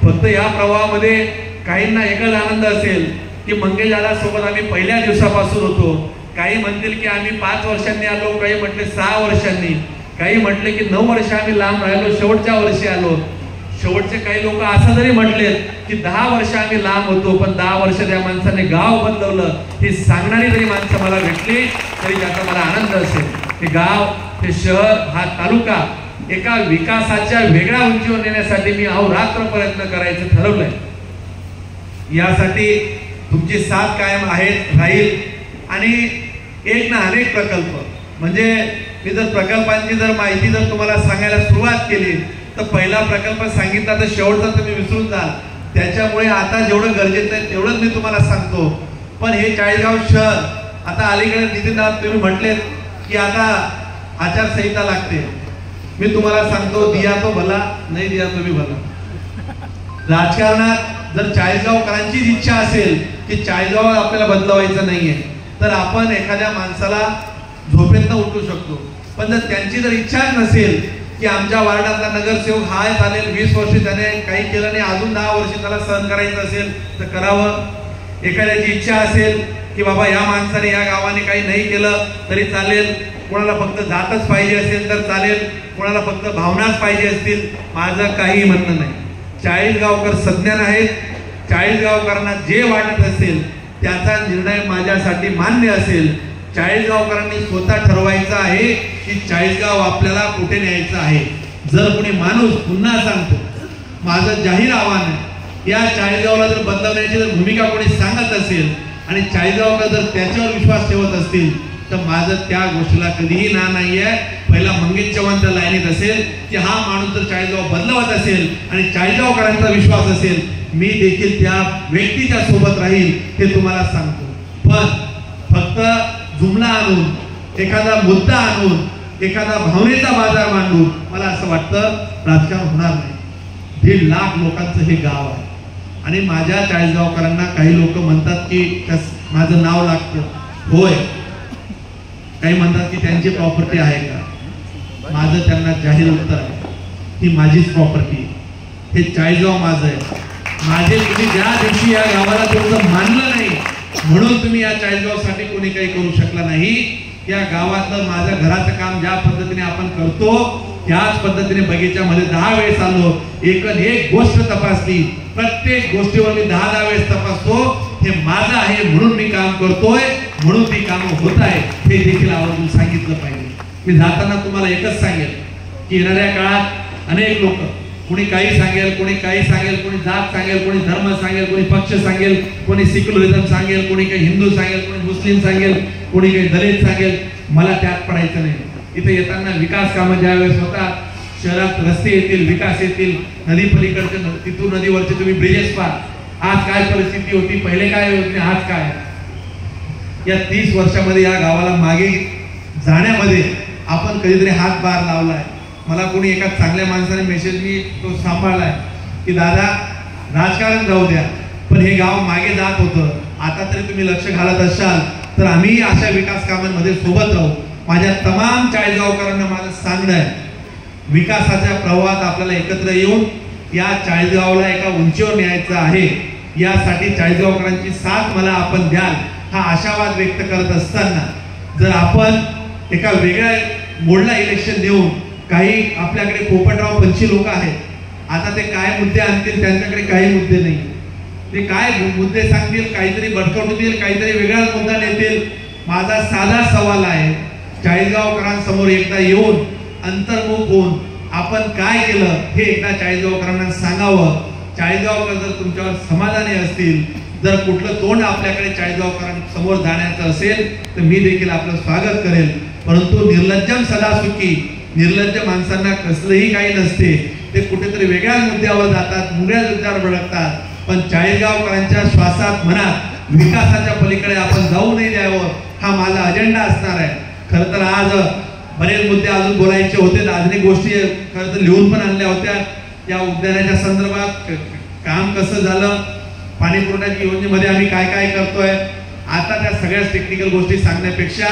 फक्त या प्रवाहामध्ये काहींना एकच आनंद असेल की मंगेश दादा सोबत आम्ही पहिल्या दिवसापासून होतो. काही म्हणतील की आम्ही 5 वर्षांनी आलो, काही म्हटले 6 वर्षांनी, काही म्हटले की 9 वर्ष आम्ही लांब राहिलो, शेवटच्या वर्षी आलो. शेवटचे काही लोक असं जरी म्हटले की 10 वर्ष आम्ही लांब होतो, पण 10 वर्ष त्या माणसाने गाव बदलवलं हे सांगणारी जरी माणसं मला भेटली तरी त्याचा मला आनंद असेल. हे गाव, हे शहर, हा तालुका एका विकासाच्या वेगळ्या उंचीवर नेण्यासाठी मी अहोरात्र प्रयत्न करायचं ठरवलंय. यासाठी तुमची साथ कायम आहे, राहील. आणि एक ना अनेक प्रकल्प, म्हणजे मी जर प्रकल्पांची जर माहिती जर तुम्हाला सांगायला सुरुवात केली तर पहिला प्रकल्प सांगितला तर शेवटचा तुम्ही विसरून जाल. त्याच्यामुळे आता जेवढं गरजेचं आहे तेवढंच मी तुम्हाला सांगतो. पण हे चाळीसगाव शहर आता अलीकडे नितीनदादा तुम्ही म्हटलेत की आता आचारसंहिता लागते. मी तुम्हाला सांगतो, दिया तो भला, नाही दिया तो भी भला. राजकारणात जर चाळीसगावकरांचीच इच्छा असेल की चाळीसगाव आपल्याला बदलवायचं नाहीये तर आपण एखाद्या माणसाला झोपेतनं उठू शकतो. पण जर त्यांची जर इच्छाच नसेल की आमच्या वार्डातला नगरसेवक हा चालेल, 20 वर्ष त्याने काही केलं नाही, अजून 10 वर्ष त्याला सहन करायचं असेल तर करावं. एखाद्याची इच्छा असेल की बाबा या माणसाने या गावाने काही नाही केलं तरी चालेल, कोणाला फक्त जातच पाहिजे असेल तर चालेल, कोणाला फक्त भावनाच पाहिजे असतील, माझं काही म्हणणं नाही. चाळीसगावकर सज्ञान आहेत. चाळीसगावकरांना जे वाटत असेल त्याचा निर्णय माझ्यासाठी मान्य असेल. चाळीसगावकरांनी स्वतः ठरवायचं आहे की चाळीसगाव आपल्याला कुठे न्यायचं आहे. जर कोणी माणूस, पुन्हा सांगतो, माझं जाहीर आव्हान आहे, या चाळीसगावला जर बदलण्याची जर भूमिका कोणी सांगत असेल आणि चाळीसगावकर जर त्याच्यावर विश्वास ठेवत असतील तर माझं त्या गोष्टीला कधीही ना नाही आहे. पहिला मंगेश चव्हाण त्या लाईनीत असेल की हा माणूस जर चाळीसगाव बदलवत असेल आणि चाळीसगावकरांचा विश्वास असेल, मी देखील त्या व्यक्तीच्या सोबत राहील हे तुम्हाला सांगतो. पण फक्त जुमला आणून, एखादा मुद्दा आणून, एखादा भावनेचा बाजार मांडून मला असं वाटतं राजकारण होणार नाही. 1.5 लाख लोकांचं हे गाव आहे आणि माझ्या चाळीसगावकरांना काही लोक म्हणतात की माझं नाव लागतं. होय, काही म्हणतात की त्यांची प्रॉपर्टी आहे का. माझं त्यांना जाहीर उत्तर आहे, ही माझीच प्रॉपर्टी, हे चाळीसगाव माझं आहे. माझे तुम्ही ज्या दिवशी या गावाला तुमचं मानलं नाही म्हणून तुम्ही या चाळीसगावसाठी कोणी काही करू शकला नाही. या गावातलं माझ्या घराचं काम ज्या पद्धतीने आपण करतो त्याच पद्धतीने बगीच्यामध्ये 10 वेळेस आलो, एक गोष्ट तपासली, प्रत्येक गोष्टीवर मी 10 वेळेस तपासतो. हे माझं आहे म्हणून मी काम करतोय, म्हणून ती कामं होत आहे हे देखील आवर्जून सांगितलं पाहिजे. मी जाताना तुम्हाला एकच सांगेल की येणाऱ्या काळात अनेक लोक, कोणी काही सांगेल, कोणी काही सांगेल, कोणी जात सांगेल, कोणी धर्म सांगेल, कोणी पक्ष सांगेल, कोणी सेक्युलरिझम सांगेल, कोणी काही हिंदू सांगेल, कोणी मुस्लिम सांगेल, कोणी काही दलित सांगेल. मला त्यात पडायचं नाही. इथे येताना विकास कामं ज्यावेळेस होतात, शहरात रस्ते येतील, विकास येतील, नदी पलीकडचे, तिथून नदीवरचे तुम्ही ब्रिजेस पहा. आज काय परिस्थिती होती, पहिले काय होती, आज काय. या 30 वर्षामध्ये या गावाला मागे जाण्यामध्ये आपण कधीतरी हातभार लावलाय. मला कोणी एका चांगल्या माणसाने मेसेज मी तो सांभाळलाय की दादा राजकारण जाऊ द्या पण हे गाव मागे जात होतं, आता तरी तुम्ही लक्ष घालत असाल तर आम्ही अशा विकास कामांमध्ये सोबत राहू. माझ्या तमाम चाळीसगावकरांना माझं सांगणं आहे, विकासाच्या प्रवाहात आपल्याला एकत्र येऊन या चाळीसगावला एका उंचीवर न्यायचं आहे. यासाठी चाळीसगावकरांची साथ मला आपण द्याल हा आशावाद व्यक्त करत असताना जर आपण एका वेगळ्या मोडला इलेक्शन देऊन, काही आपल्याकडे पोपटराव पंछी लोक आहेत, आता ते काय मुद्दे आणतील, त्यांच्याकडे काही मुद्दे नाही, ते काय मुद्दे सांगतील, काहीतरी भडकवतील, काहीतरी वेगळाच मुद्दा नेतील. माझा साधा सवाल आहे, चाळीसगावकरांसमोर एकदा येऊन अंतर्मुख होऊन आपण काय केलं हे एकदा चाळीसगावकरांना सांगावं. चाळीसगावकर जर तुमच्यावर समाधानी असतील, जर कुठलं तोंड आपल्याकडे चाळीसगावकरांसमोर जाण्याचं असेल तर मी देखील आपलं स्वागत करेल. परंतु निर्लज्जम सदा सुखी, निर्लज्ज माणसांना कसलंही काही नसते. ते कुठेतरी वेगळ्याच मुद्द्यावर जातात, वेगळ्याच मुद्द्यावर भडकतात. पण चाळीसगावकरांच्या श्वासात मनात विकासाच्या पलीकडे आपण जाऊ नाही द्यावं हा माझा अजेंडा असणार आहे. खरं तर आज बरेच मुद्दे अजून बोलायचे होते. अनेक गोष्टी खरं तर लिहून पण आणल्या होत्या. या उद्यानाच्या संदर्भात काम कसं झालं, पाणी पुरवठ्याच्या योजनेमध्ये आम्ही काय काय करतोय, आता त्या सगळ्याच टेक्निकल गोष्टी सांगण्यापेक्षा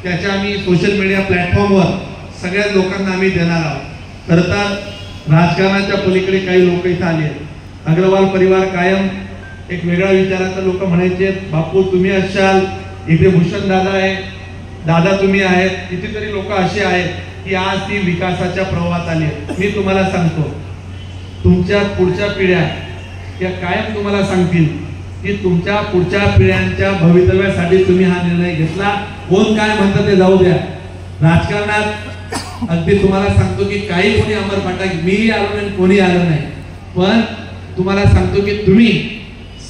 त्याच्या आम्ही सोशल मीडिया प्लॅटफॉर्मवर सगळ्याच लोकांना आम्ही देणार आहोत. खरं तर राजकारणाच्या पलीकडे काही लोक इथं आले. अग्रवाल परिवार कायम एक वेगळा विचाराचा लोक म्हणायचे, बापू तुम्ही असाल, इथे भूषण दादा आहे, दादा तुम्ही आहेत, कितीतरी लोक असे आहेत की आज ती विकासाच्या प्रवाहात आली. मी तुम्हाला सांगतो, तुमच्या पुढच्या पिढ्या या कायम तुम्हाला सांगतील की तुमच्या पुढच्या पिढ्यांच्या भवितव्यासाठी तुम्ही हा निर्णय घेतला. कोण काय म्हणतं ते जाऊ द्या. राजकारणात अगदी तुम्हाला सांगतो की काही कोणी अमर फाटा, मीही आलो नाही कोणी आलं नाही, पण तुम्हाला सांगतो की तुम्ही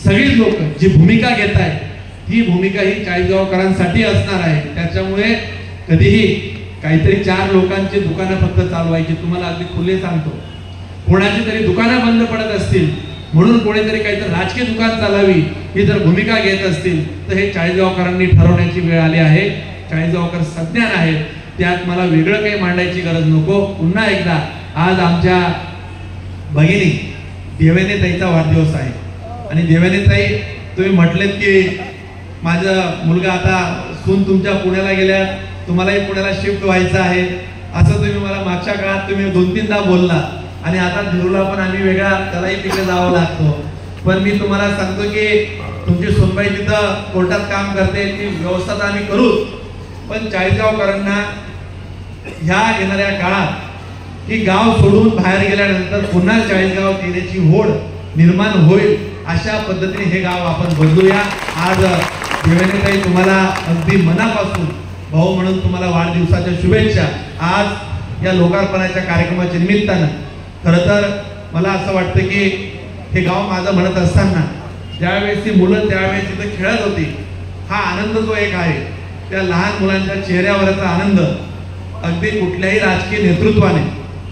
सगळी लोक जी भूमिका घेताय ही भूमिका ही चाळीसगावकरांसाठी असणार आहे. त्याच्यामुळे कधीही काहीतरी 4 लोकांची दुकानं फक्त चालवायची, तुम्हाला अगदी खुले सांगतो. कोणाची तरी दुकानं बंद पडत असतील म्हणून कोणीतरी काहीतरी राजकीय दुकान चालावी ही जर भूमिका घेत असतील तर हे चाळीसगावकरांनी ठरवण्याची वेळ आली आहे. चाळीसगावकर सज्ञान आहेत, त्यात मला वेगळं काही मांडायची गरज नको. पुन्हा एकदा आज आमच्या भगिनी देवेनेताईचा वाढदिवस आहे आणि देवेनेताई तुम्ही म्हटलेत की माझा मुलगा आता सून तुमच्या पुण्याला गेल्या, तुम्हालाही पुण्याला शिफ्ट व्हायचं आहे असं तुम्ही मला मागच्या काळात तुम्ही 2-3दा बोलला आणि आता धिरूला पण आम्ही वेगळा त्यालाही तिकडे जावं लागतो. पण मी तुम्हाला सांगतो की तुमची सुनबाई तिथं कोर्टात काम करते, ती व्यवस्था तर आम्ही करू, पण चाळीसगावकरांना ह्या येणाऱ्या काळात ही गाव सोडून बाहेर गेल्यानंतर पुन्हा चाळीसगावात येण्याची होड निर्माण होईल अशा पद्धतीने हे गाव आपण बदलूया. आज देवेंद्रताई तुम्हाला अगदी मनापासून भाऊ म्हणून तुम्हाला वाढदिवसाच्या शुभेच्छा. आज या लोकार्पणाच्या कार्यक्रमाच्या निमित्तानं खरं तर मला असं वाटतं की हे गाव माझं म्हणत असताना ज्यावेळेस ती मुलं त्यावेळेस तिथं खेळत होती, हा आनंद जो एक आहे त्या लहान मुलांच्या चेहऱ्यावरचा आनंद अगदी कुठल्याही राजकीय नेतृत्वाने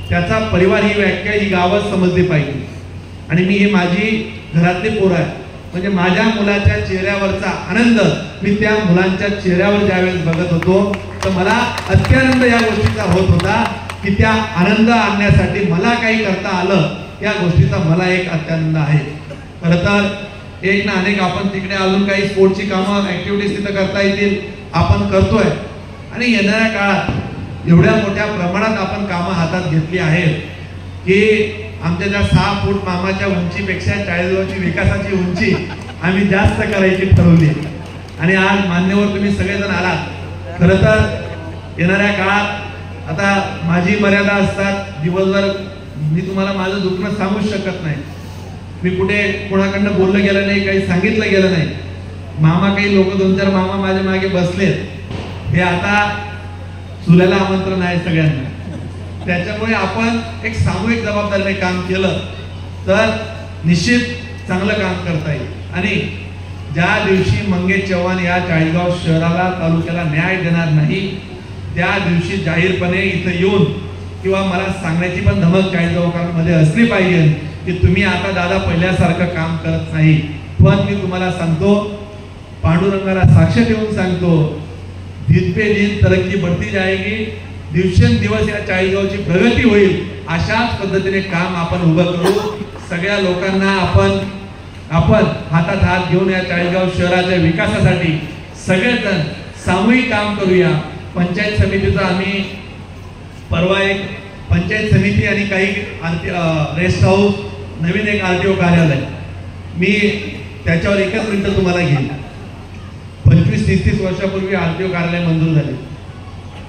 त्याचा परिवार ही व्याख्या ही गावात समजली पाहिजे. आणि मी ही माझी घरातली पोरं आहे म्हणजे माझ्या मुलाच्या चेहऱ्यावरचा आनंद मी त्या मुलांच्या चेहऱ्यावर ज्यावेळेस बघत होतो तर मला अत्यानंद या गोष्टीचा होत होता की त्या आनंद आणण्यासाठी मला काही करता आलं या गोष्टीचा मला एक अत्यानंद आहे. खरं तर एक ना अनेक आपण तिकडे अजून काही स्पोर्टची कामं ऍक्टिव्हिटीज तिथं करता येतील आपण करतोय आणि येणाऱ्या काळात एवढ्या मोठ्या प्रमाणात आपण कामं हातात घेतली आहेत की आमच्या त्या 6 फूट मामाच्या उंचीपेक्षा चाळीसगावची विकासाची उंची आम्ही जास्त करायची ठरवली आणि आज मान्यवर तुम्ही सगळेजण आलात. खरं तर येणाऱ्या काळात आता माझी मर्यादा असतात, दिवसभर मी तुम्हाला माझं दुखणं सांगूच शकत नाही, मी कुठे कोणाकडनं बोललं गेलं नाही, काही सांगितलं गेलं नाही. मामा काही लोक 2-4 मामा माझ्या मागे बसलेत, हे आता चुल्याला आमंत्रण आहे सगळ्यांना. त्याच्यामुळे आपण एक सामूहिक जबाबदारीने काम केलं तर निश्चित चांगलं काम करता येईल. आणि ज्या दिवशी मंगेश चव्हाण या चाळीसगाव शहराला तालुक्याला न्याय देणार नाही त्या दिवशी जाहीरपणे इथं येऊन किंवा मला सांगण्याची पण धमक चाळीसगावकरांमध्ये असली पाहिजे की तुम्ही आता दादा पहिल्यासारखं काम करत नाही. पण मी तुम्हाला सांगतो, पांडुरंगाला साक्ष ठेवून सांगतो, दिन पे दिन तरक्की बढ़ती जाएगी, दिवसेंदिवस या चाळीसगावची प्रगती होईल. अशाच पद्धतीने काम आपण उभं करू. सगळ्या लोकांना आपण हातात हात घेऊन या चाळीसगाव शहराच्या विकासासाठी सगळेजण सामूहिक काम करूया. पंचायत समितीचा आम्ही परवा एक पंचायत समिती आणि काही रेस्ट हाऊस नवीन एक आरटीओ कार्यालय मी त्याच्यावर एकच मिनिट तुम्हाला घेईन. 25-30 वर्षापूर्वी आरटीओ कार्यालय मंजूर झाले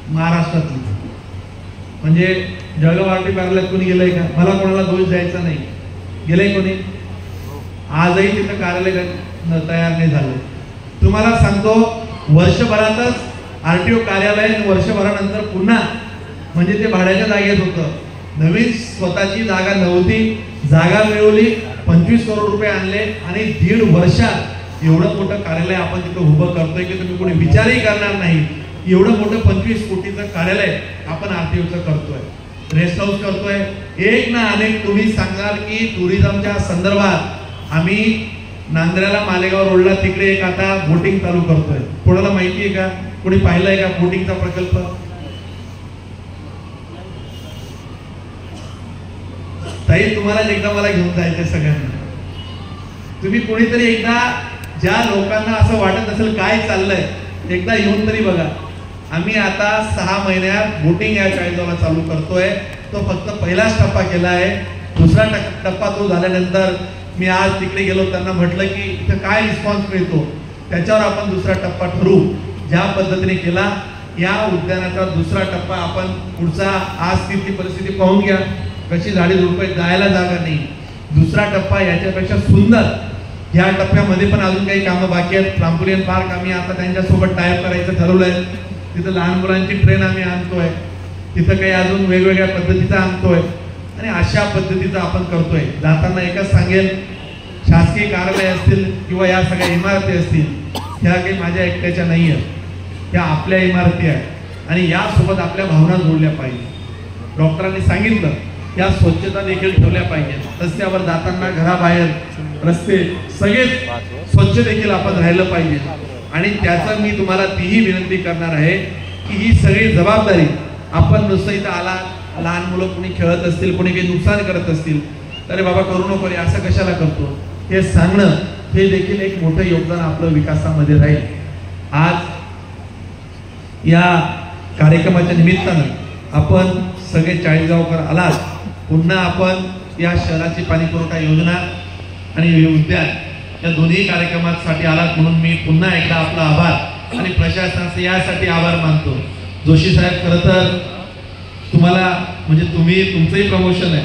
महाराष्ट्रातली. म्हणजे जळगाव आरटीओ कार्यालयात कोणी गेलंय का? मला कोणाला दोष द्यायचा नाही, गेलंय कोणी? आजही तिथं कार्यालय तयार नाही झालं. तुम्हाला सांगतो वर्षभरातच आरटीओ कार्यालय वर्षभरानंतर पुन्हा म्हणजे ते भाड्याच्या जागेत होतं नवीन स्वतःची जागा नव्हती, जागा मिळवली, 25 करोड रुपये आणले आणि 1.5 वर्षात एवढं मोठं कार्यालय आपण तिथं उभं करतोय की तुम्ही कोणी विचारही करणार नाही. एवढं मोठं 25 कोटीचं कार्यालय आपण आरटीओचं करतोय, रेस्ट हाऊस करतोय. एक ना अनेक तुम्ही सांगाल की टुरिझमच्या संदर्भात आम्ही नांद्र्याला मालेगाव रोडला तिकडे एक आता बोटिंग चालू करतोय. कोणाला माहिती आहे का? कोणी पाहिलंय का बोटिंगचा प्रकल्प? ताई तुम्हाला एकदा मला घेऊन जायचंय सगळ्यांना. तुम्ही कोणीतरी एकदा ज्या लोकांना असं वाटत असेल काय चाललंय एकदा येऊन तरी बघा. आम्ही आता 6 महिन्यात बोटिंग या चाळीसगावला चालू करतोय. तो फक्त पहिलाच टप्पा केला आहे. दुसरा टप्पा तो झाल्यानंतर मी आज तिकडे गेलो, त्यांना म्हटलं की इथं काय रिस्पॉन्स मिळतो त्याच्यावर आपण दुसरा टप्पा ठरवू. ज्या पद्धतीने केला या उद्यानाचा दुसरा टप्पा आपण पुढचा, आज तिथली परिस्थिती पाहून घ्या कशी झाडी झुडपं, जायला जागा नाही. दुसरा टप्पा याच्यापेक्षा सुंदर. या टप्प्यामध्ये पण अजून काही कामं बाकी आहेत. ट्राम्पोलिन पार्क आम्ही आता त्यांच्यासोबत टायअप करायचं ठरवलंय. तिथं लहान मुलांची ट्रेन आम्ही आणतोय, तिथं काही अजून वेगवेगळ्या पद्धतीचा आणतोय आणि अशा पद्धतीचं आपण करतोय. जाताना एकच सांगेल, शासकीय कार्यालय असतील किंवा या सगळ्या इमारती असतील ह्या काही माझ्या एकट्याच्या नाही आहेत, त्या आपल्या इमारती आहेत आणि यासोबत आपल्या भावना जोडल्या पाहिजे. डॉक्टरांनी सांगितलं या स्वच्छता देखील ठेवल्या पाहिजेत. रस्त्यावर जाताना, घराबाहेर, रस्ते सगळे स्वच्छ देखील आपण राहिलं पाहिजे. आणि त्याचं मी तुम्हाला तीही विनंती करणार आहे की ही सगळी जबाबदारी आपण नुसतं इथं आला, लहान मुलं कोणी खेळत असतील, कोणी काही नुकसान करत असतील, अरे बाबा करू नको रे असं कशाला करतो, हे सांगणं हे देखील एक मोठं योगदान आपलं विकासामध्ये राहील. आज या कार्यक्रमाच्या निमित्तानं आपण सगळे चाळीसगावकर आलात. पुन्हा आपण या शहराची पाणी पुरवठा योजना आणि उद्यान या दोन्ही कार्यक्रमासाठी आलात म्हणून मी पुन्हा एकदा आपला आभार आणि प्रशासनाचे यासाठी आभार मानतो. जोशी साहेब, खरं तर तुम्हाला म्हणजे तुमचंही प्रमोशन आहे.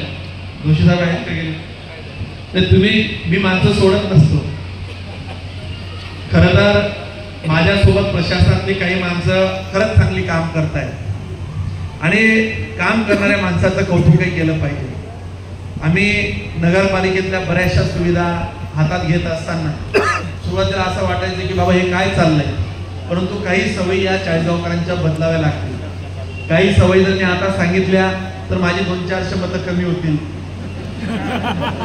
जोशी साहेब आहेत का गेले? तर मी माणसं सोडत नसतो. खरं तर माझ्यासोबत प्रशासनातली काही माणसं खरंच चांगली काम करतायत आणि काम करणाऱ्या माणसाचं कौतुकही केलं पाहिजे. आम्ही नगरपालिकेतल्या बऱ्याचशा सुविधा हातात घेत असताना सुरुवातीला असं वाटायचं की बाबा हे काय चाललंय, परंतु काही सवयी या चाळीसगावकरांच्या बदलाव्या लागतील. काही सवयी जर मी आता सांगितल्या तर माझी 200-400 मतं कमी होतील.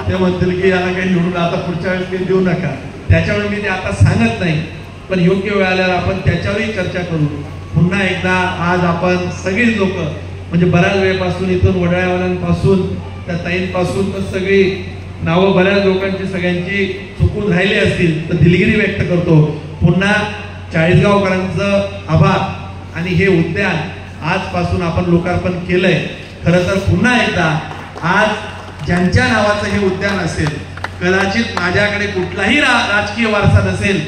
ते म्हणतील की याला काही निवडून आता पुढच्या वेळेस काही देऊ नका. त्याच्यामुळे मी ते आता सांगत नाही, पण योग्य वेळ आल्यावर आपण त्याच्यावरही चर्चा करू. पुन्हा एकदा आज आपण सगळी लोक म्हणजे बऱ्याच वेळेपासून इथून वडाळ्यावाल्यांपासून त्या ताईंपासून तर सगळी नावं बऱ्याच लोकांची सगळ्यांची चुकून राहिली असतील तर दिलगिरी व्यक्त करतो. पुन्हा चाळीसगावकरांचं आभार. आणि हे उद्यान आजपासून आपण लोकार्पण केलंय. खरं तर पुन्हा एकदा आज ज्यांच्या नावाचं हे उद्यान असेल, कदाचित माझ्याकडे कुठलाही राजकीय वारसा नसेल,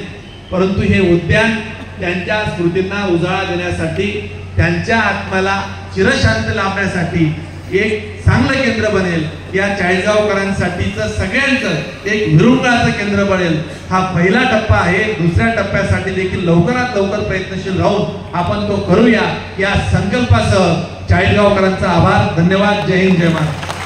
परंतु हे उद्यान त्यांच्या स्मृतींना उजाळा देण्यासाठी, त्यांच्या आत्म्याला चिरशांती लाभण्यासाठी एक चांगलं केंद्र बनेल. या चाळीसगावकरांसाठीचं सगळ्यांचं एक विरंगुळाचं केंद्र बनेल. हा पहिला टप्पा आहे. दुसऱ्या टप्प्यासाठी देखील लवकरात लवकर प्रयत्नशील राहून आपण तो करूया. या संकल्पासह चाळीसगावकरांचा आभार. धन्यवाद. जय हिंद, जय महाराष्ट्र.